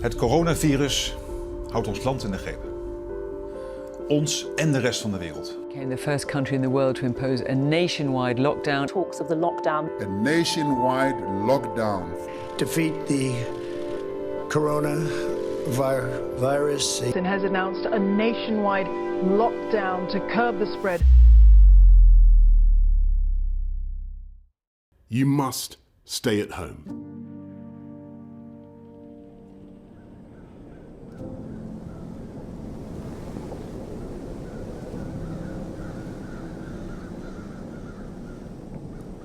Het coronavirus houdt ons land in de greep. Ons en de rest van de wereld. Became the first country in the world to impose a nationwide lockdown. Talks of the lockdown. A nationwide lockdown. Defeat the coronavirus. And has announced a nationwide lockdown to curb the spread. You must stay at home.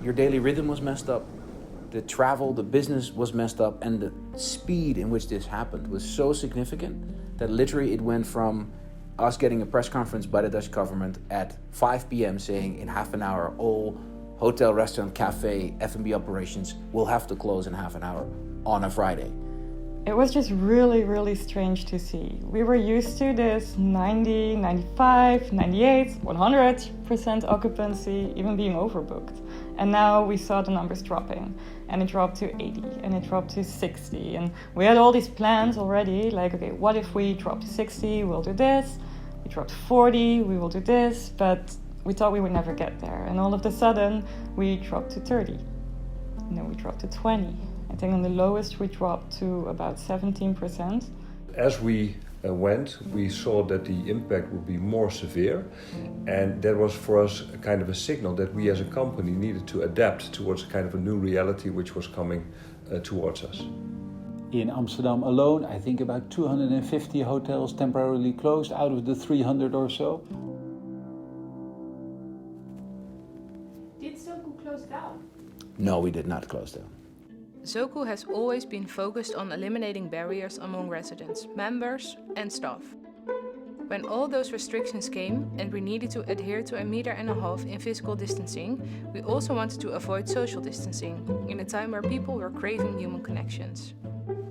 Your daily rhythm was messed up. The travel, the business was messed up, and the speed in which this happened was so significant that literally it went from us getting a press conference by the Dutch government at 5 p.m. saying in half an hour all hotel, restaurant, cafe, F&B operations will have to close in half an hour on a Friday. It was just really, really strange to see. We were used to this 90, 95, 98, 100% occupancy, even being overbooked. And now we saw the numbers dropping, and it dropped to 80, and it dropped to 60. And we had all these plans already, like, okay, what if we drop to 60, we'll do this. We drop to 40, we will do this. But we thought we would never get there. And all of a sudden, we dropped to 30. And then we dropped to 20. I think on the lowest we dropped to about 17%. As we went, we saw that the impact would be more severe, and that was for us a kind of a signal that we as a company needed to adapt towards a kind of a new reality which was coming towards us. In Amsterdam alone, I think about 250 hotels temporarily closed out of the 300 or so. Did Zoku close down? No, we did not close down. Zoku has always been focused on eliminating barriers among residents, members and staff. When all those restrictions came and we needed to adhere to 1.5 meters in physical distancing, we also wanted to avoid social distancing in a time where people were craving human connections.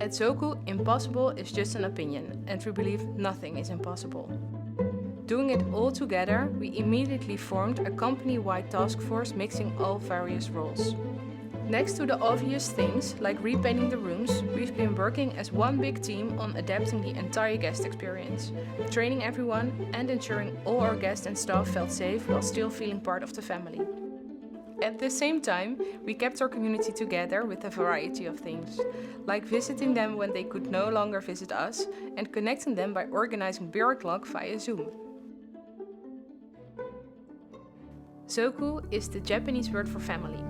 At Zoku, impossible is just an opinion, and we believe nothing is impossible. Doing it all together, we immediately formed a company-wide task force mixing all various roles. Next to the obvious things, like repainting the rooms, we've been working as one big team on adapting the entire guest experience, training everyone and ensuring all our guests and staff felt safe while still feeling part of the family. At the same time, we kept our community together with a variety of things, like visiting them when they could no longer visit us and connecting them by organizing beer o'clock via Zoom. Zoku is the Japanese word for family.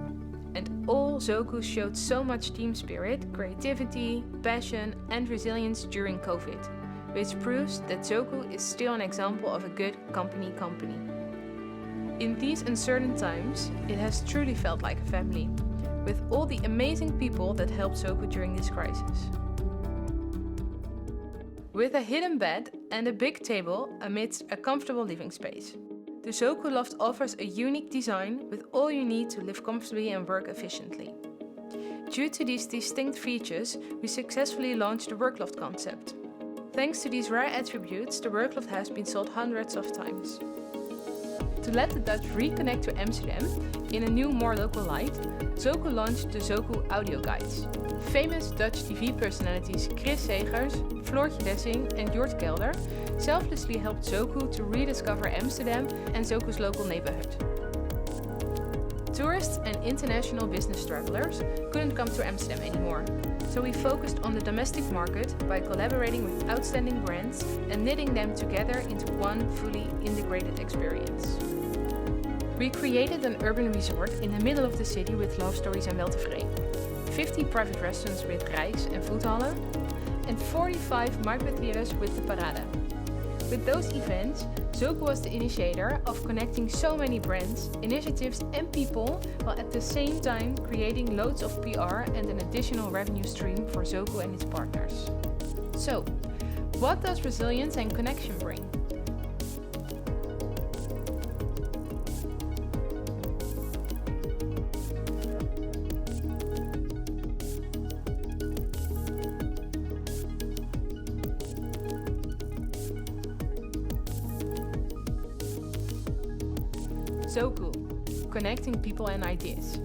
And all Zoku showed so much team spirit, creativity, passion and resilience during COVID, which proves that Zoku is still an example of a good company. In these uncertain times, it has truly felt like a family, with all the amazing people that helped Zoku during this crisis. With a hidden bed and a big table amidst a comfortable living space. The Zoku Loft offers a unique design with all you need to live comfortably and work efficiently. Due to these distinct features, we successfully launched the Workloft concept. Thanks to these rare attributes, the Workloft has been sold hundreds of times. To let the Dutch reconnect to Amsterdam in a new, more local light, Zoku launched the Zoku audio guides. Famous Dutch TV personalities Chris Segers, Floortje Dessing and Jort Kelder selflessly helped Zoku to rediscover Amsterdam and Zoku's local neighborhood. Tourists and international business travelers couldn't come to Amsterdam anymore, so we focused on the domestic market by collaborating with outstanding brands and knitting them together into one fully integrated experience. We created an urban resort in the middle of the city with love stories and weltevreden, 50 private restaurants with reis and foodhallen, and 45 microtheaters with the Parade. With those events, Zoku was the initiator of connecting so many brands, initiatives and people, while at the same time creating loads of PR and an additional revenue stream for Zoku and its partners. So, what does resilience and connection bring? Zoku, connecting people and ideas.